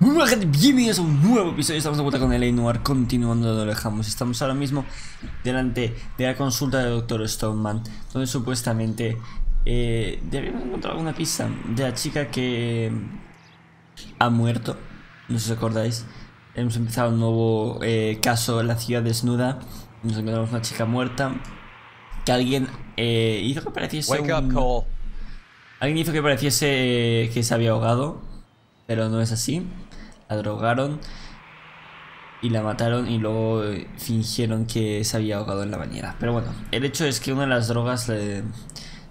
Muy buena gente, bienvenidos a un nuevo episodio. Estamos de vuelta con el Noire, continuando donde lo dejamos. Estamos ahora mismo delante de la consulta del Dr. Stoneman, donde supuestamente deberíamos encontrar alguna pista de la chica que ha muerto. No sé si os acordáis. Hemos empezado un nuevo caso en la ciudad desnuda. Nos encontramos una chica muerta que alguien hizo que pareciese Wake up, Cole. Alguien hizo que pareciese que se había ahogado, pero no es así. La drogaron y la mataron y luego fingieron que se había ahogado en la bañera. Pero bueno, el hecho es que una de las drogas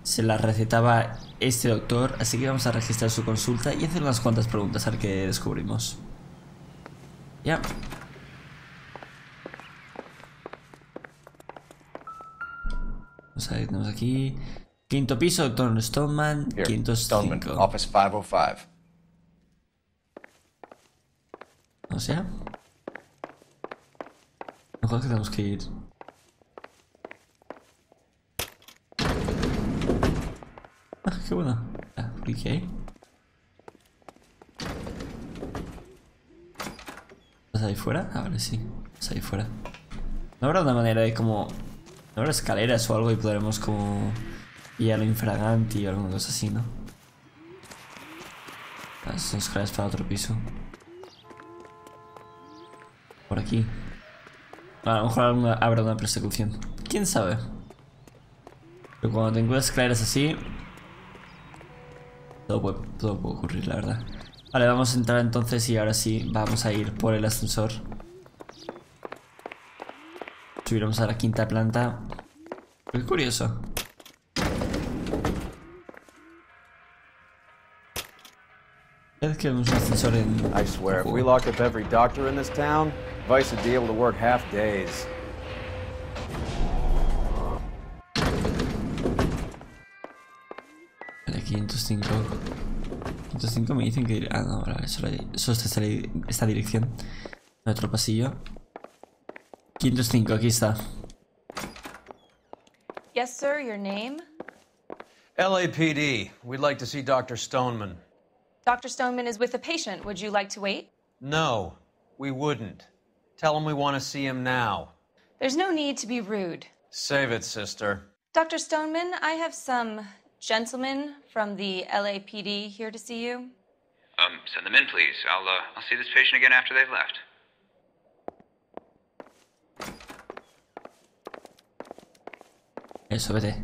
se la recetaba este doctor, así que vamos a registrar su consulta y hacer unas cuantas preguntas a ver qué descubrimos. Ya. Vamos a ver, tenemos aquí quinto piso, doctor Stoneman, 505. Office 505. O sea, mejor que tenemos que ir. Ah, qué bueno. Ah, cliqué ahí. ¿Estás ahí fuera? Ah, vale, sí. Estás ahí fuera. ¿No habrá una manera de como... ¿No habrá escaleras o algo y podremos como ir a lo infraganti o alguna cosa así, no? Ah, son escaleras para otro piso. Por aquí. A lo mejor habrá una persecución. ¿Quién sabe? Pero cuando te encuentras escaleras así, todo puede ocurrir, la verdad. Vale, vamos a entrar entonces y ahora sí vamos a ir por el ascensor. Subiremos a la quinta planta. Qué curioso. Es que vemos un ascensor en... I swear, if we locked up every doctor in this town, Vice would be able to work half days. Vale, 505. 505 me dicen que... Ah, no, vale, eso está esta dirección. En otro pasillo. 505, aquí está. Yes, sir, your name? LAPD. We'd like to see Dr. Stoneman. Dr. Stoneman is with a patient. Would you like to wait? No, we wouldn't. Tell him we want to see him now. There's no need to be rude. Save it, sister. Dr. Stoneman, I have some gentlemen from the LAPD here to see you. Send them in, please. I'll see this patient again after they've left. Eso, vete.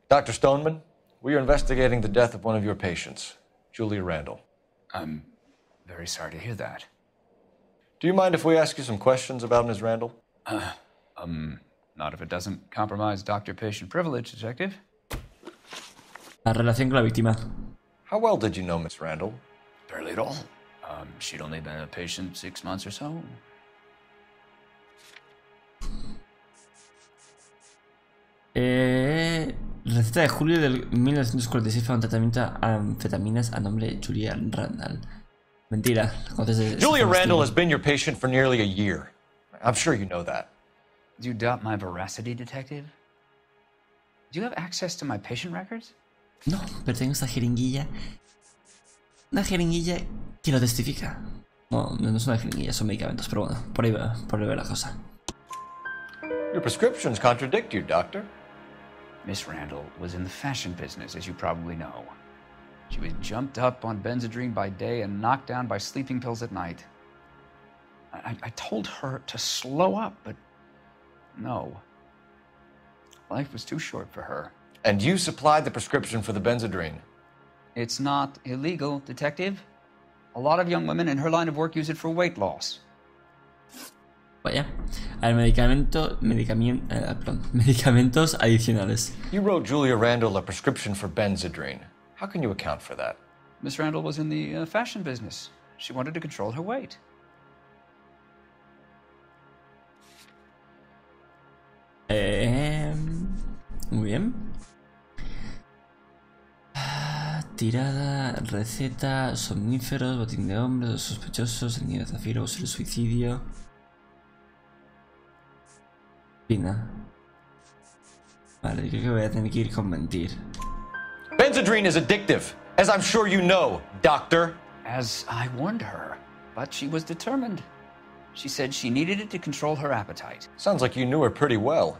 Dr. Stoneman, we are investigating the death of one of your patients, Julia Randall. I'm very sorry to hear that. Do you mind if we ask you some questions about Ms. Randall? Not if it doesn't compromise doctor-patient privilege, Detective. La relación con la víctima. How well did you know Ms. Randall? Barely at all. She'd only been a patient 6 months or so. Receta de julio del 1946 para un tratamiento a anfetaminas a nombre de Julia Randall. Mentira. Julia Randall has been your patient for nearly a year. I'm sure you know that. Do you doubt my veracity, Detective? Do you have access to my patient records? No, pero tengo esta jeringuilla. Una jeringuilla que lo testifica. No, no es una jeringuilla, son medicamentos, pero bueno, por ahí va la cosa. Your prescriptions contradict you, doctor. Miss Randall was in the fashion business, as you probably know. She was jumped up on Benzedrine by day and knocked down by sleeping pills at night. I told her to slow up, but no. Life was too short for her. And you supplied the prescription for the Benzedrine. It's not illegal, Detective. A lot of young women in her line of work use it for weight loss. Vaya. A ver, medicamentos adicionales. You wrote Julia Randall a prescription for Benzedrine. How can you account for that? Miss Randall was in the fashion business. She wanted to control her weight. Muy bien. Tirada, receta, somníferos, botín de hombres, los sospechosos, el nido de zafiro, el suicidio. Pina. Vale, creo que voy a tener que ir con mentir. Benzedrine is addictive, as I'm sure you know, doctor. as I warned her, but she was determined. She said she needed it to control her appetite. Sounds like you knew her pretty well.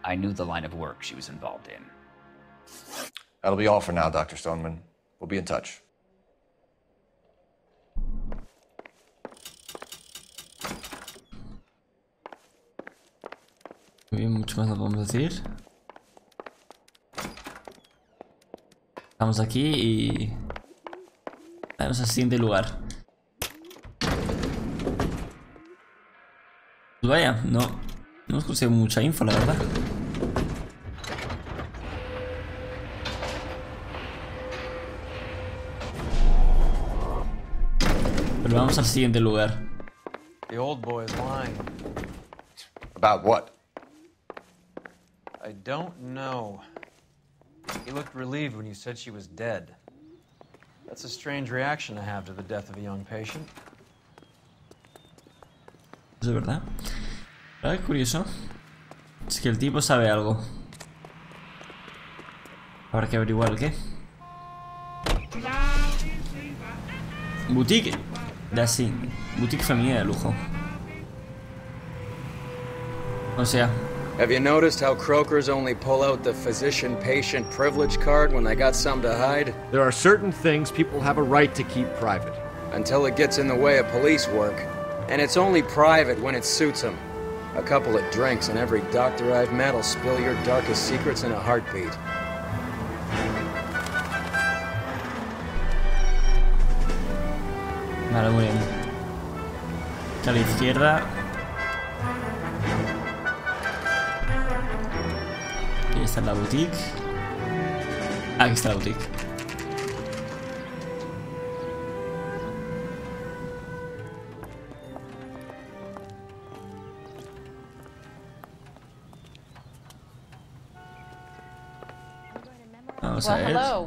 I knew the line of work she was involved in. That'll be all for now, Dr. Stoneman. We'll be in touch. Muy bien, mucho más no podemos decir. Estamos aquí y... vamos al siguiente lugar. Pues vaya, no hemos conseguido mucha info, la verdad. Pero vamos al siguiente lugar. The old boy is lying. About what? I don't know. He looked relieved when you said she was dead. That's a strange reaction to have to the death of a young patient. Es verdad. ¿Verdad? Curioso. Es que el tipo sabe algo. Habrá que averiguar el qué. Boutique. Así. Boutique femenina de lujo. O sea. Have you noticed how croakers only pull out the physician-patient privilege card when they got something to hide? There are certain things people have a right to keep private. Until it gets in the way of police work. And it's only private when it suits them. A couple of drinks and every doctor I've met will spill your darkest secrets in a heartbeat. Vale, muy bien. A la izquierda. Ahí está la boutique. Aquí está la boutique. Vamos a Well, ver. hello.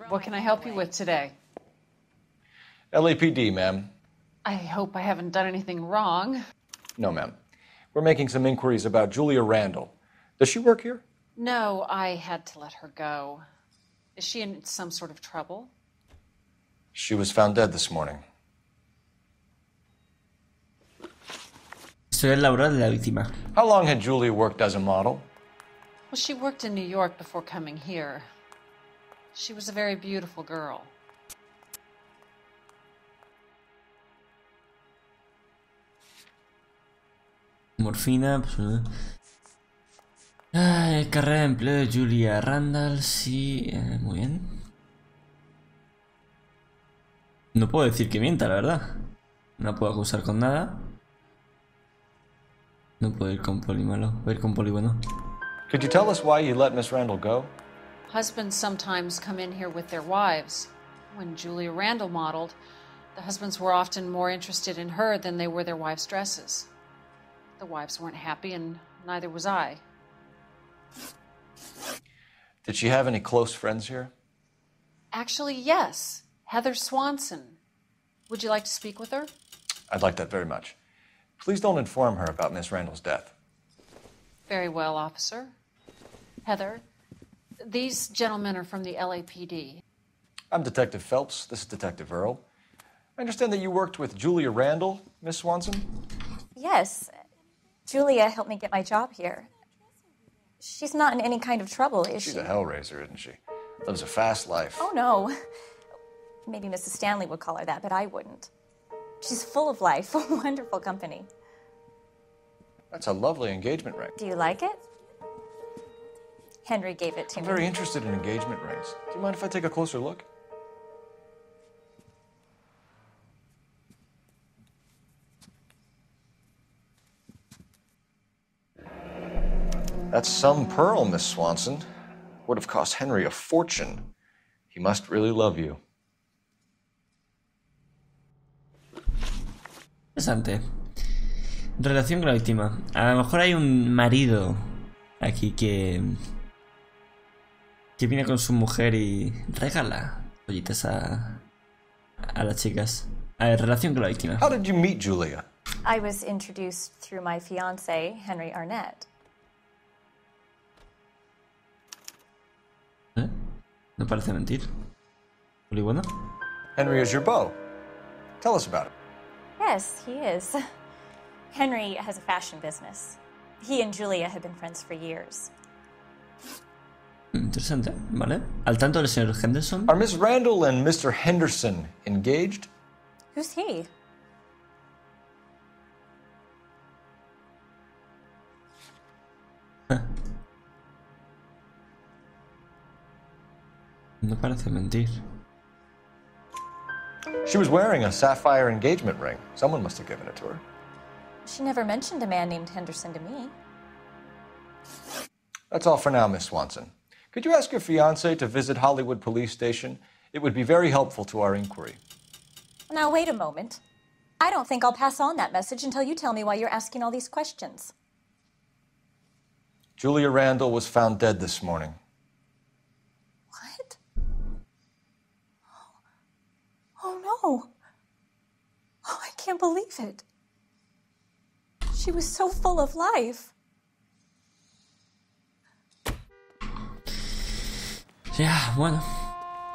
What can I help you with today? LAPD, ma'am. I hope I haven't done anything wrong. No, ma'am. We're making some inquiries about Julia Randall. Does she work here? No, I had to let her go. Is she in some sort of trouble? She was found dead this morning. Historia laboral de la víctima. How long had Julia worked as a model? Well, she worked in New York before coming here. She was a very beautiful girl. Morfina. Pues, ay, carrera de empleo de Julia Randall. Sí, muy bien. No puedo decir que mienta, la verdad. No puedo acusar con nada. No puedo ir con poli malo. Voy a ir con poli bueno. Could you tell us why you let Miss Randall go? Husbands sometimes come in here with their wives. When Julia Randall modeled, the husbands were often more interested in her than they were their wives' dresses. The wives weren't happy, and neither was I. Did she have any close friends here? Actually, yes. Heather Swanson. Would you like to speak with her? I'd like that very much. Please don't inform her about Miss Randall's death. Very well, officer. Heather, these gentlemen are from the LAPD. I'm Detective Phelps. This is Detective Earl. I understand that you worked with Julia Randall, Miss Swanson? Yes. Julia helped me get my job here. She's not in any kind of trouble, is she? She's a hellraiser, isn't she? Lives a fast life. Oh, no. Maybe Mrs. Stanley would call her that, but I wouldn't. She's full of life, wonderful company. That's a lovely engagement ring. Do you like it? Henry gave it to I'm me. very interested in engagement rings. Do you mind if I take a closer look? That's some pearl, Miss Swanson. Would have cost Henry a fortune. He must really love you. Interesante. Relación con la víctima. A lo mejor hay un marido aquí que viene con su mujer y regala joyitas a las chicas. A ver, relación con la víctima. How did you meet Julia? I was introduced through my fiancé, Henry Arnett. ¿Eh? No parece mentir. ¿Muy bueno? Henry is your beau. Tell us about it. Yes, he is. Henry has a fashion business. He and Julia have been friends for years. Interesante, ¿vale? ¿Al tanto del señor Henderson? Are Miss Randall and Mr. Henderson engaged? Who's he? No parece mentir. She was wearing a sapphire engagement ring. Someone must have given it to her. She never mentioned a man named Henderson to me. That's all for now, Miss Swanson. Could you ask your fiancé to visit Hollywood Police Station? It would be very helpful to our inquiry. Now, wait a moment. I don't think I'll pass on that message until you tell me why you're asking all these questions. Julia Randall was found dead this morning. What? Oh, no. Oh, I can't believe it. She was so full of life. Ya, bueno,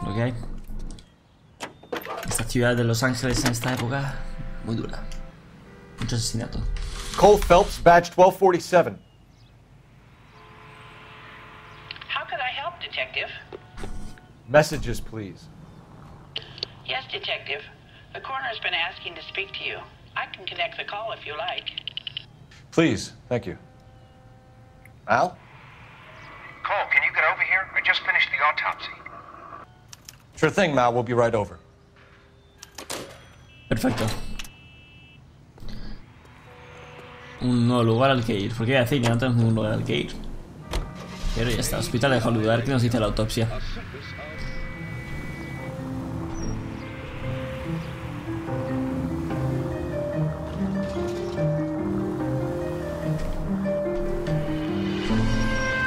lo que hay. Esta ciudad de Los Ángeles en esta época, muy dura. Mucho asesinato. Cole Phelps, badge 1247. How could I help, Detective? Messages, please. Yes, Detective. The coroner's been asking to speak to you. I can connect the call if you like. Please, thank you. Al? Cole, can you get over here? I just finished the autopsy. Sure thing, Mal. We'll be right over. Perfecto. Un nuevo lugar al que ir. Porque iba a decir que no tenemos ningún lugar al que ir. Pero ya está. Hospital de Hollywood. A ver qué nos dice la autopsia.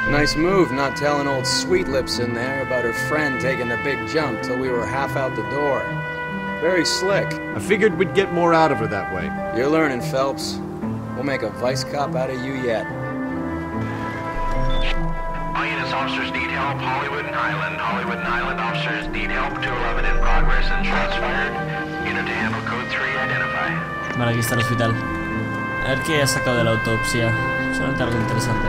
Nice move not telling old Sweet Lips in there about her friend taking the big jump till we were half out the door. Very slick. I figured we'd get more out of her that way. You're learning, Phelps. We'll make a vice cop out of you yet. All units, officers need help. Hollywood and Highland. Hollywood and Highland officers need help. 211 in progress and shots fired. Unit to handle code 3, identify. Vale, aquí está el hospital. A ver qué ha sacado de la autopsia. Solamente algo interesante.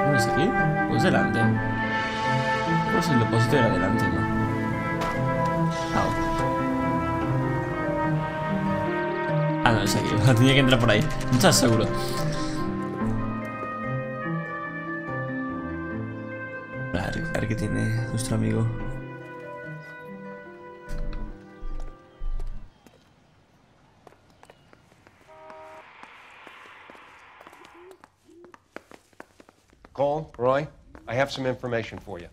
¿No es aquí? Pues delante. Pues el depósito era delante, ¿no? Ah, no, es aquí. Tenía que entrar por ahí. No estás seguro. A ver qué tiene nuestro amigo. Cole, Roy, I have some information for you.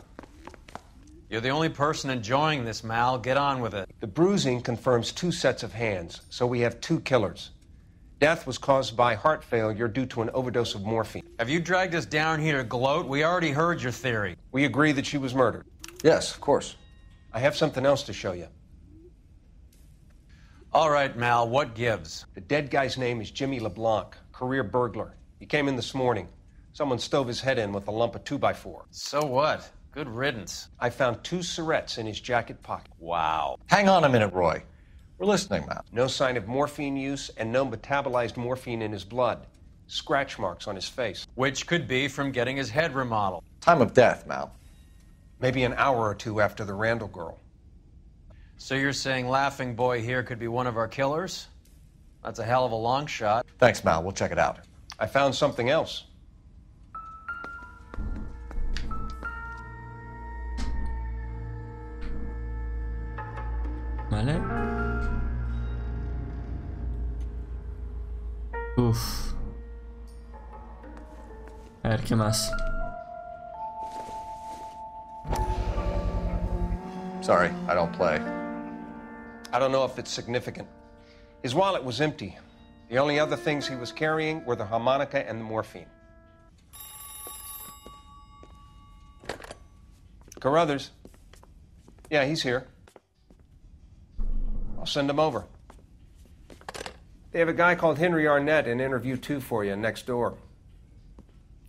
You're the only person enjoying this, Mal. Get on with it. The bruising confirms 2 sets of hands, so we have 2 killers. Death was caused by heart failure due to an overdose of morphine. Have you dragged us down here to gloat? We already heard your theory. We agree that she was murdered. Yes, of course. I have something else to show you. All right, Mal, what gives? The dead guy's name is Jimmy LeBlanc, career burglar. He came in this morning. Someone stove his head in with a lump of 2x4. So what? Good riddance. I found 2 cigarettes in his jacket pocket. Wow. Hang on a minute, Roy. We're listening, Mal. No sign of morphine use and no metabolized morphine in his blood. Scratch marks on his face. Which could be from getting his head remodeled. Time of death, Mal. Maybe an hour or 2 after the Randall girl. So you're saying Laughing Boy here could be one of our killers? That's a hell of a long shot. Thanks, Mal. We'll check it out. I found something else. Vale. Uf. A ver, ¿qué más? Sorry, I don't play. I don't know if it's significant. His wallet was empty. The only other things he was carrying were the harmonica and the morphine. They have a guy called Henry Arnett in interview 2 for you next door.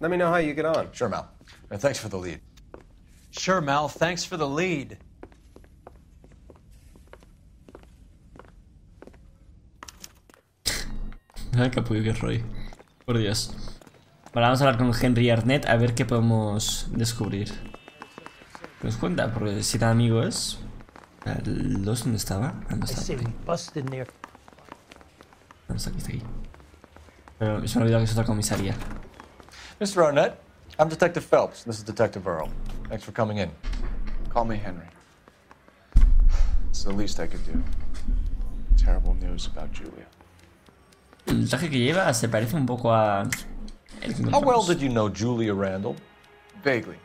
Let me know how you get on. Sure, Mal. And thanks for the lead. Sure, Mel. Thanks for the lead. Ay, capullo que Roy. Por Dios. Vale, vamos a hablar con Henry Arnett a ver qué podemos descubrir. ¿Qué nos cuenta? Porque si tan amigo es. ¿El 2 dónde estaba? Ah, no está. No, está aquí. Pero se me ha olvidado que es otra comisaría. Mr. Arnett, I'm Detective Phelps. This is Detective Earl. Thanks for coming in. Call me Henry. It's the least I could do. Terrible news about Julia. El traje que lleva se parece un poco a... How well did you know Julia Randall? Vaguely.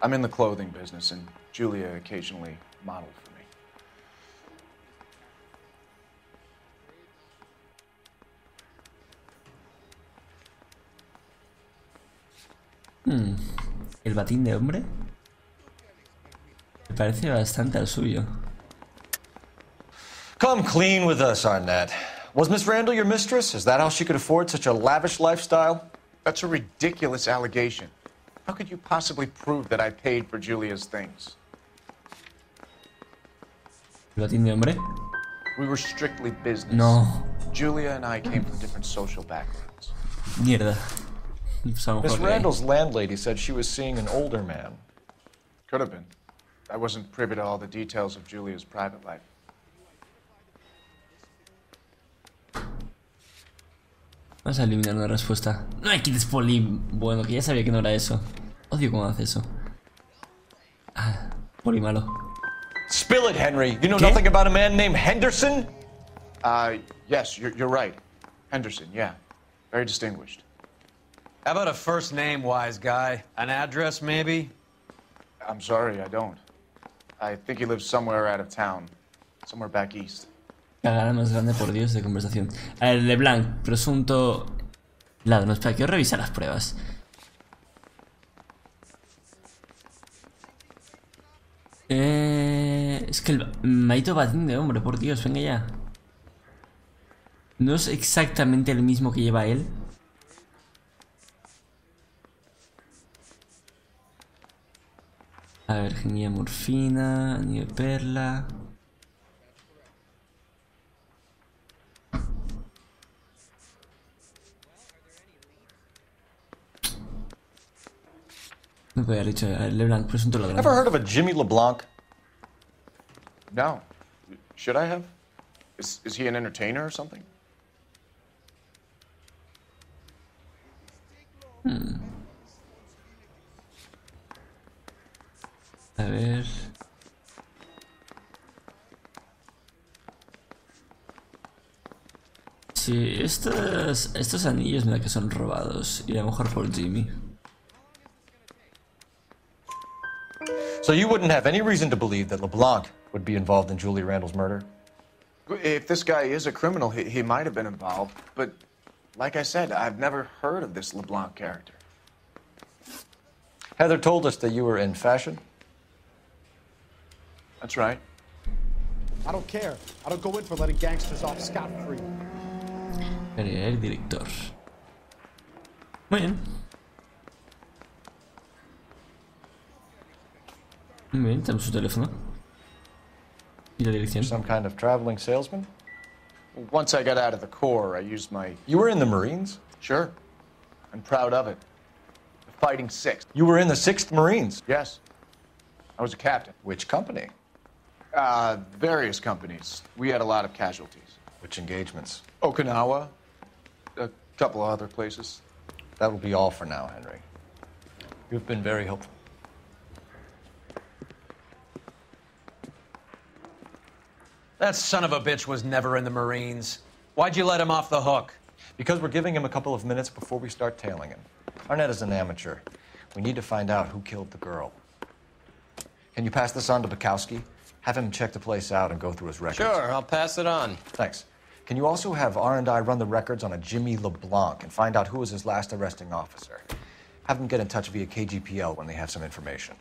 I'm in the clothing business, and Julia occasionally modeled for me. ¿El batín de hombre? Me parece bastante al suyo. Come clean with us, Arnett. Was Miss Randall your mistress? Is that how she could afford such a lavish lifestyle? That's a ridiculous allegation. How could you possibly prove that I paid for Julia's things? ¿El batín de hombre? We were strictly business. No. Julia and I came from different social backgrounds. Mierda. Miss Randall's landlady said she was seeing an older man. Could have been. I wasn't privy to all the details of Julia's private life. Vamos a eliminar una respuesta. No hay quites poli. Bueno, que ya sabía que no era eso. Odio cómo hace eso. Ah, poli malo. Spill it, Henry. You know nothing about a man named Henderson? Yes, you're right. Henderson, yeah. Very distinguished. How about a first name, wise guy? An address, maybe? I'm sorry, I don't. I think he lives somewhere out of town. Somewhere back east. Cagada más grande, por Dios, de conversación. A ver, LeBlanc, presunto ladrón. Espera, quiero revisar las pruebas. Es que el maldito batín de hombre, por Dios, venga ya. No es exactamente el mismo que lleva él. A ver, genia morfina, anillo de perla. No puede haber dicho LeBlanc, presunto ladrón. Ever heard of a Jimmy LeBlanc? No. Should I have? Is he an entertainer or something? A ver... Sí, estos anillos mira que son robados. Y a lo mejor por Jimmy. So you wouldn't have any reason to believe that LeBlanc would be involved in Julie Randall's murder? If this guy is a criminal, he might have been involved. But like I said, I've never heard of this LeBlanc character. Heather told us that you were in fashion. That's right. I don't care. I don't go in for letting gangsters off scot-free. El director. Muy bien. Muy bien, tenemos su teléfono. Y la dirección. Some kind of traveling salesman? Once I got out of the Corps, I used my... You were in the Marines? Sure. I'm proud of it. The Fighting Sixth. You were in the 6th Marines? Yes. I was a captain. Which company? Various companies. We had a lot of casualties. Which engagements? Okinawa. A couple of other places. That will be all for now, Henry. You've been very helpful. That son of a bitch was never in the Marines. Why'd you let him off the hook? Because we're giving him a couple of minutes before we start tailing him. Arnett is an amateur. We need to find out who killed the girl. Can you pass this on to Bukowski? Have him check the place out and go through his records. Sure, I'll pass it on. Thanks. Can you also have R&I run the records on a Jimmy LeBlanc and find out who was his last arresting officer? Have them get in touch via KGPL when they have some information.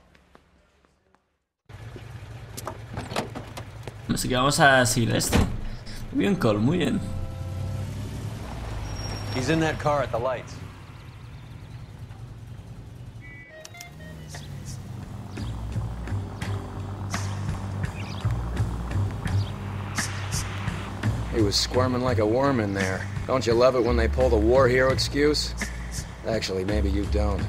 Así que vamos a seguir este. Muy bien, Cole, muy bien. He's in that car at the lights. He was squirming like a worm in there. Don't you love it when they pull the war hero excuse? Actually, maybe you don't.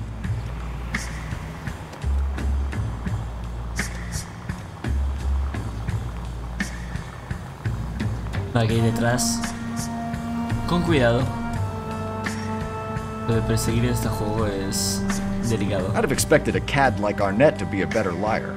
Aquí detrás. Con cuidado. Lo de perseguir en este juego es delicado. I'd have expected a cad like Arnett to be a better liar.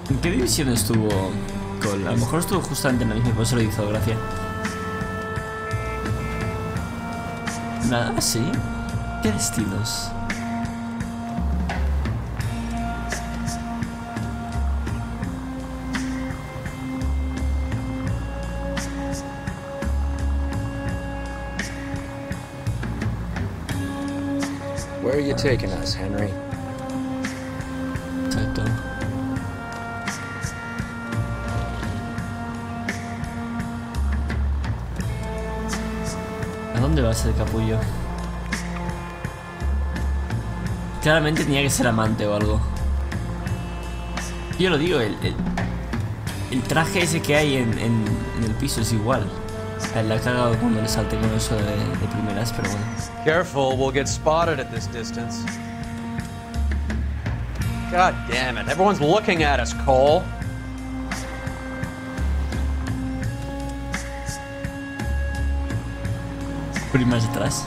¿En qué división estuvo Cole? A lo mejor estuvo justamente en la misma, por eso le hizo gracia. Nada, sí. ¿Qué destinos? Where are you taking us, Henry? Exacto. ¿A dónde va ese capullo? Claramente tenía que ser amante o algo. Yo lo digo, el traje ese que hay en el piso es igual. La ha cagado cuando le salté con eso de primeras, pero bueno. Careful, we'll get spotted at this distance. God damn it, everyone's looking at us, Cole. Por ir más atrás.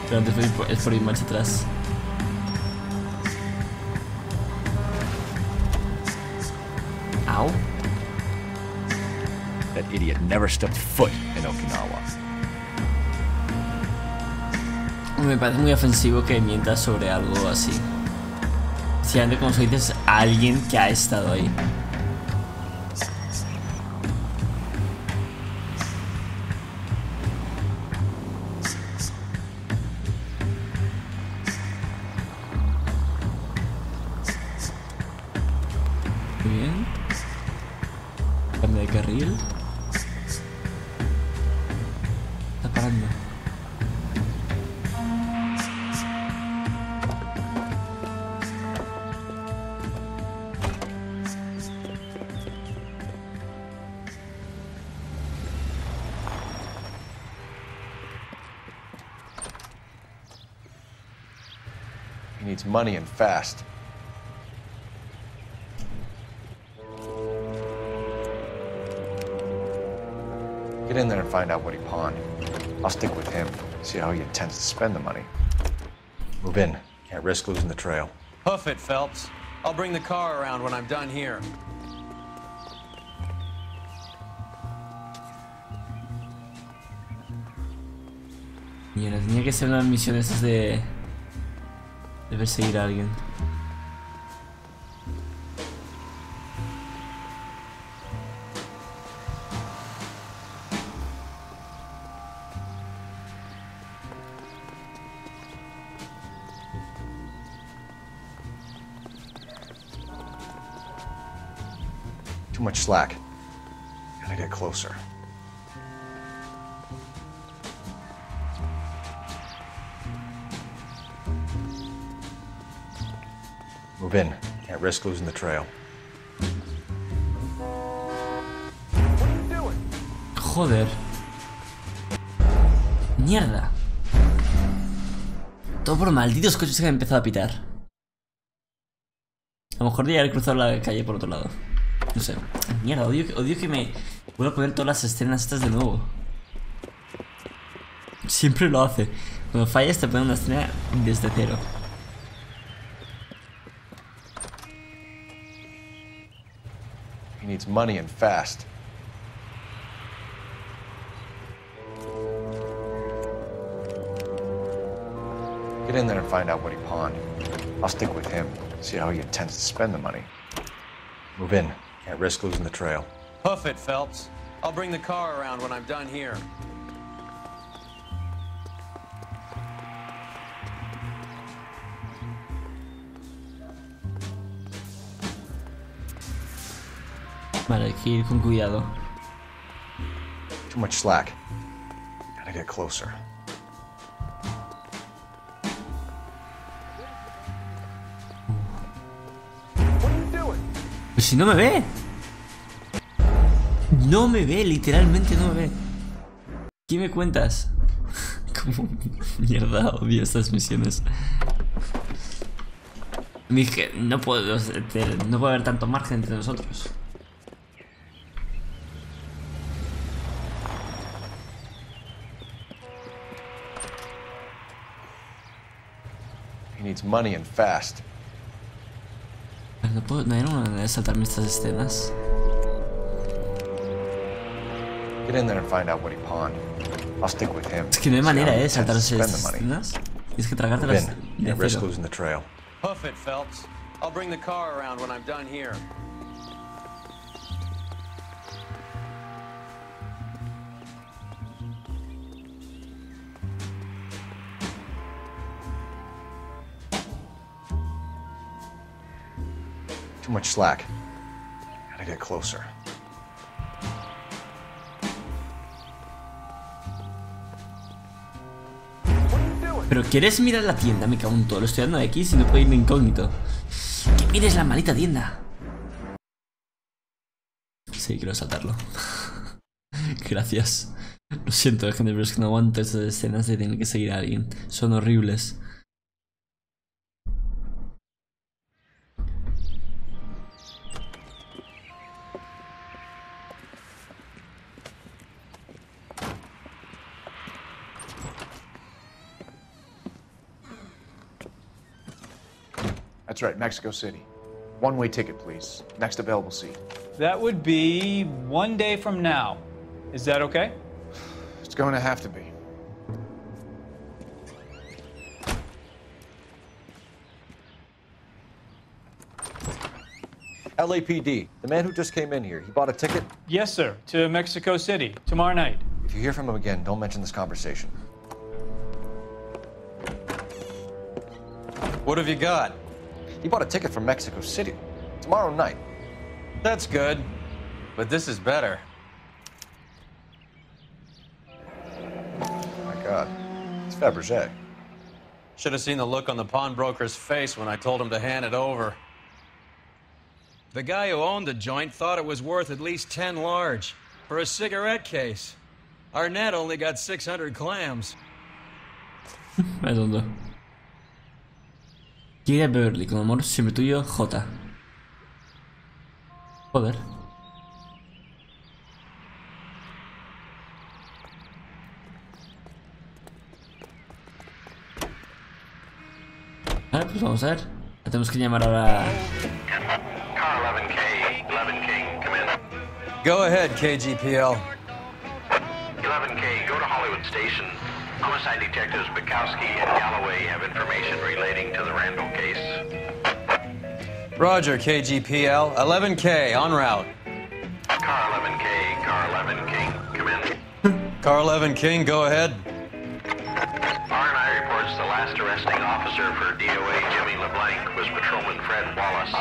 Pero antes es por ir más atrás. Ow. That idiot never stepped foot in Okinawa. Me parece muy ofensivo que mientas sobre algo así. Si antes, como se dices a alguien que ha estado ahí. Muy bien. Cambio de carril. Está parando. He needs money and fast. Get in there and find out what he pawned. I'll stick with him, see how he intends to spend the money. Move in. Can't risk losing the trail. Hoof it, Phelps. I'll bring the car around when I'm done here. Mira, tenía que ser una misión de esas de perseguir a alguien. Too much slack. Gotta get closer. Move in. Can't risk losing the trail. Joder. Mierda. Todo por malditos coches que han empezado a pitar. A lo mejor debería haber cruzado la calle por otro lado. No sé. Mierda, odio que me vuelva a poner todas las escenas estas de nuevo. Siempre lo hace. Cuando fallas te pone una escena desde cero. He needs money and fast. Get in there and find out what he pawned. I'll stick with him, see how he intends to spend the money. Move in. Can't risk losing the trail. Hoof it, Phelps. I'll bring the car around when I'm done here. Vale, hay que ir con cuidado. Too much slack. Gotta get closer. Pues si no me ve. No me ve, literalmente no me ve. ¿Qué me cuentas? Como mierda, odio estas misiones. Dije, no puedo haber tanto margen entre nosotros. He needs money and fast. No hay una manera de saltarme estas escenas. Get in there and find out what he pawned. I'll stick with him. Es que no hay manera de saltarse estas escenas. Tienes que tragártelas de risk cero. losing the trail. Hoof it, Phelps. I'll bring the car around when I'm done here. Too much slack. Gotta get closer. Pero ¿quieres mirar la tienda? Me cago en todo. Lo estoy dando de X y no puedo irme incógnito. ¡Que mires la maldita tienda! Sí, quiero saltarlo. Gracias. Lo siento, gente, pero es que no aguanto estas escenas de tener que seguir a alguien. Son horribles. That's right, Mexico City. One-way ticket, please. Next available seat. That would be 1 day from now. Is that okay? It's going to have to be. LAPD, the man who just came in here, he bought a ticket? Yes, sir. To Mexico City, tomorrow night. If you hear from him again, don't mention this conversation. What have you got? He bought a ticket from Mexico City. Tomorrow night. That's good. But this is better. My God. It's Fabergé. Should have seen the look on the pawnbroker's face when I told him to hand it over. The guy who owned the joint thought it was worth at least 10 large for a cigarette case. Arnett only got 600 clams. Es tonto. Quiere a Beverly, con amor siempre tuyo, J. Joder. Vale, pues vamos a ver. La tenemos que llamar ahora. Car 11K, 11 King, come in. Go ahead, KGPL. 11K, go to Hollywood Station. Homicide detectives Bukowski and Galloway have information relating to the Randall case. Roger, KGPL. 11K, en route. Car 11K, Car 11 King, come in. Car 11 King, go ahead. R&I reports the last arresting officer for DOA Jimmy LeBlanc was Patrolman Fred Wallace,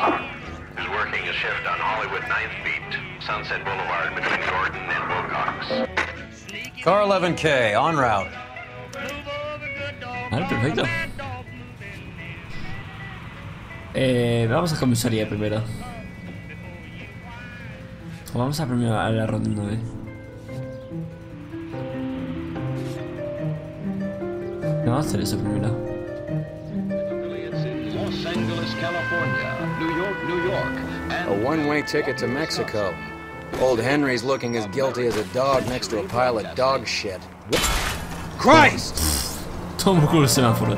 who's working a shift on Hollywood 9th Beat, Sunset Boulevard between Gordon and Wilcox. Car 11K, en route. Vale, perfecto. Vamos a comisaría primero. O vamos a primero a la ronda 9. Vamos a hacer eso primero. Los Ángeles, California, New York, New York, and A one-way ticket to Mexico. Old Henry's looking as guilty as a dog next to a pile of dog shit. Christ! Tomo culo el semáforo.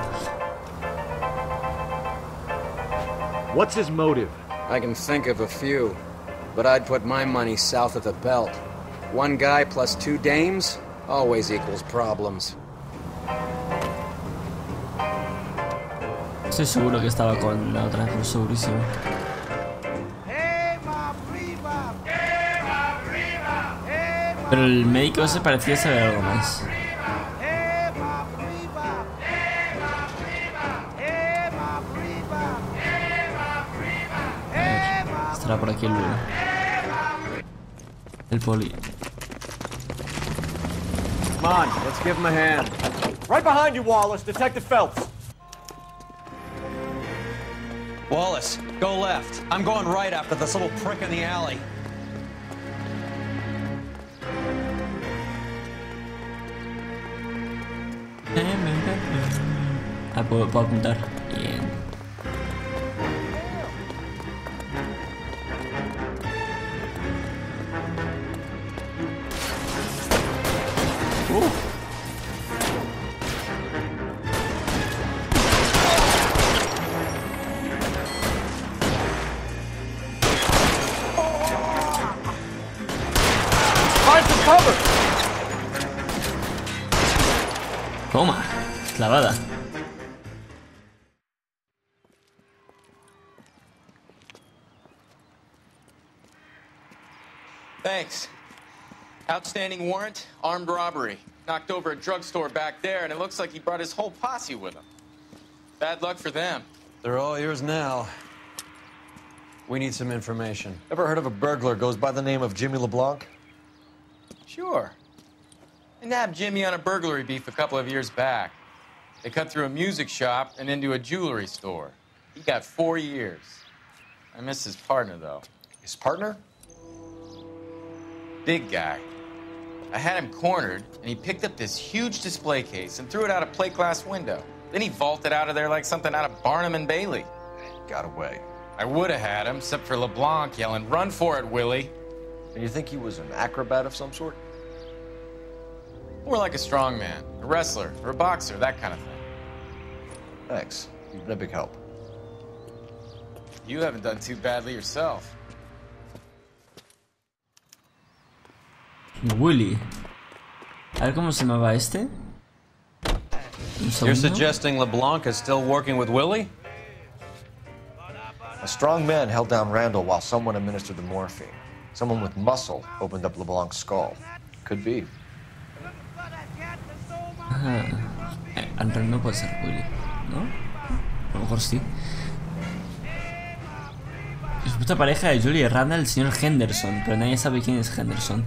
What's his motive? I can think of a few, but I'd put my money south of the belt. One guy plus 2 dames always equals problems. Estoy seguro que estaba con la otra, pero segurísimo. Pero el médico ese parecía saber algo más. A ver, estará por aquí el lugar. El poli. Come on, let's give him a hand. Right behind you, Wallace. Detective Phelps. Wallace, go left. I'm going right after this little prick in the alley. Ah, puedo apuntar. Bien. Toma, clavada. Thanks. Outstanding warrant, armed robbery. Knocked over a drugstore back there, and it looks like he brought his whole posse with him. Bad luck for them. They're all yours now. We need some information. Ever heard of a burglar goes by the name of Jimmy LeBlanc? Sure. They nabbed Jimmy on a burglary beef a couple of years back. They cut through a music shop and into a jewelry store. He got 4 years. I miss his partner, though. His partner? Big guy. I had him cornered, and he picked up this huge display case and threw it out a plate glass window. Then he vaulted out of there like something out of Barnum and Bailey. Got away. I would have had him, except for LeBlanc yelling, "Run for it, Willie!" And you think he was an acrobat of some sort? More like a strongman, a wrestler, or a boxer, that kind of thing. Thanks. You've been a big help. You haven't done too badly yourself. Willy. A ver cómo se llamaba este. You're suggesting LeBlanc is still working with Willie? A strong man held down Randall while someone administered the morphine. Someone with muscle opened up LeBlanc's skull. Could be. No puede ser Willy, ¿no? A lo mejor sí. La supuesta pareja de Julie y Randall, el señor Henderson, pero nadie sabe quién es Henderson.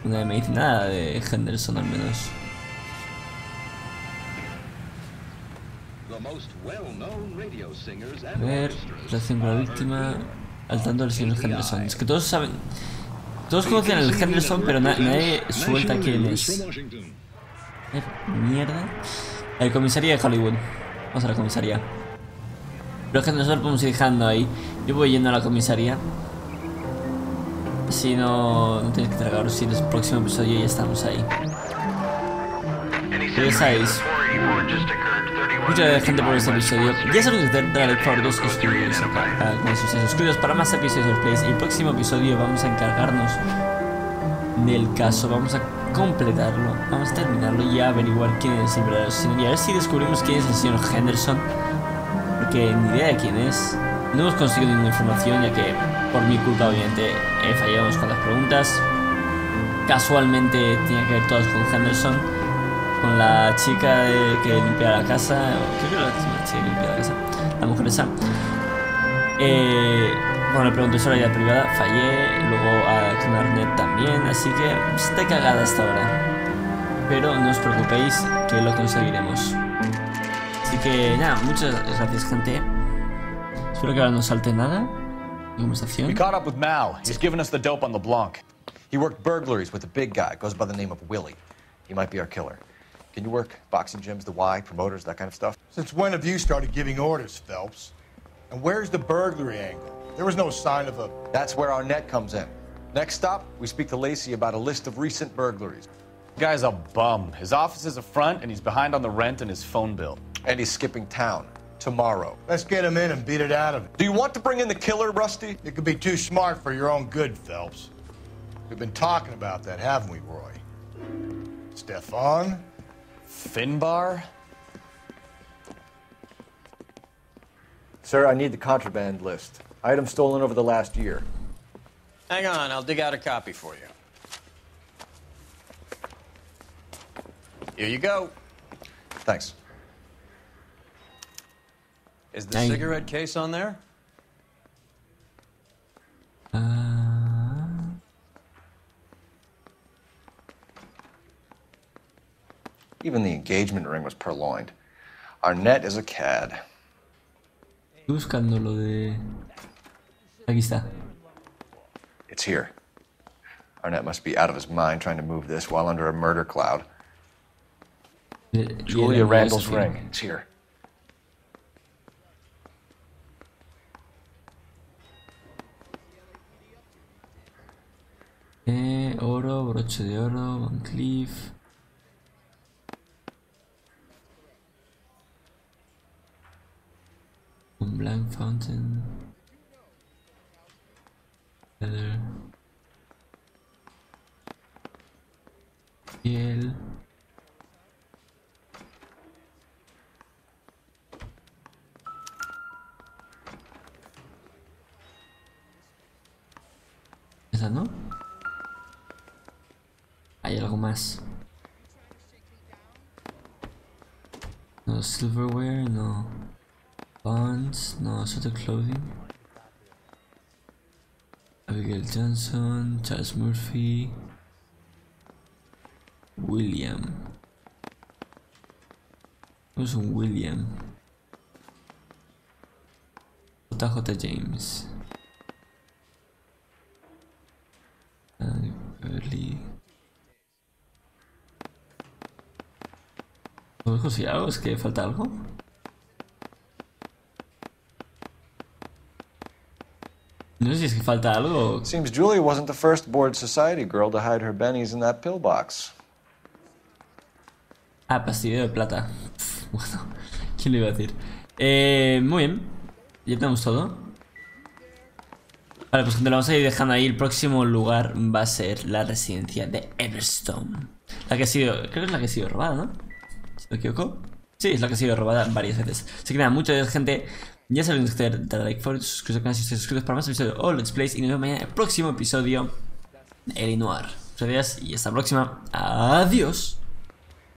Nadie me dice nada de Henderson, al menos. A ver, relación con la víctima, al tanto del señor Henderson. Es que todos saben. Todos conocen al Henderson, pero nadie suelta quién es. Mierda. El comisaría de Hollywood. Vamos a la comisaría. Pero es que nosotros podemos ir dejando ahí. Yo voy yendo a la comisaría. Si no tenéis que tragaros, si el próximo episodio ya estamos ahí. Ya sabéis. Muchas gracias, gente, por este episodio. Ya sabéis que darle por favor 2 suscribiros acá. Con esos suscribiros para más episodios de Plays. El próximo episodio vamos a encargarnos del caso. Vamos a completarlo. Vamos a terminarlo y a averiguar quién es el verdadero asesino. Y a ver si descubrimos quién es el señor Henderson. Porque ni idea de quién es. No hemos conseguido ninguna información, ya que por mi culpa, obviamente, fallamos con las preguntas. Casualmente tenía que ver todas con Henderson, con la chica que limpiaba la casa. Creo que era la chica que limpiaba la casa, la mujer esa. Bueno, le pregunté sobre la vida privada, fallé. Luego a Knarnet también, así que está cagada hasta ahora. Pero no os preocupéis, que lo conseguiremos. Así que nada, muchas gracias, gente. Espero que ahora no salte nada. Conversación. We caught up with Mao. He's given us the dope on LeBlanc. He worked burglaries with a big guy. Goes by the name of Willie. He might be our killer. Can you work boxing gyms, the Y, promoters, that kind of stuff? Since when have you started giving orders, Phelps? And where's the burglary angle? There was no sign of a... That's where our net comes in. Next stop, we speak to Lacey about a list of recent burglaries. The guy's a bum. His office is a front, and he's behind on the rent and his phone bill. And he's skipping town. Tomorrow. Let's get him in and beat it out of him. Do you want to bring in the killer, Rusty? You could be too smart for your own good, Phelps. We've been talking about that, haven't we, Roy? Stefan? Finbar? Sir, I need the contraband list. Items stolen over the last year. Hang on, I'll dig out a copy for you. Here you go. Thanks. Is the cigarette case on there? Even the engagement ring was purloined. Arnett is a cad. Estoy buscando lo de... Aquí está. It's here. Arnett must be out of his mind trying to move this while under a murder cloud. Julia Randall's ring. It's here. Oro, broche de oro, Van Cleef. Un blank fountain. Leather. Piel. Esa, ¿no? Hay algo más. No silverware, no. Bonds, no sort of clothing. Abigail Johnson, Charles Murphy, William. Who's un William? JJ James. Early. ¿Podemos conseguir algo? ¿Es que falta algo? No sé si es que falta algo. Seems Julia wasn't the first bored society girl to hide her bennies in that pillbox. Ah, pastillero de plata. Bueno, ¿quién le iba a decir? Muy bien. Ya tenemos todo. Vale, pues gente, lo vamos a ir dejando ahí. El próximo lugar va a ser la residencia de Everstone. La que ha sido... Creo que es la que ha sido robada, ¿no? ¿Se me equivoco? Sí, es la que ha sido robada varias veces. Así que nada, muchas gracias, gente. Ya saben que darle like, for, suscribiros al canal si estáis suscritos para más episodios o Let's Plays. Y nos vemos mañana en el próximo episodio de Noire. Muchas gracias y hasta la próxima. Adiós.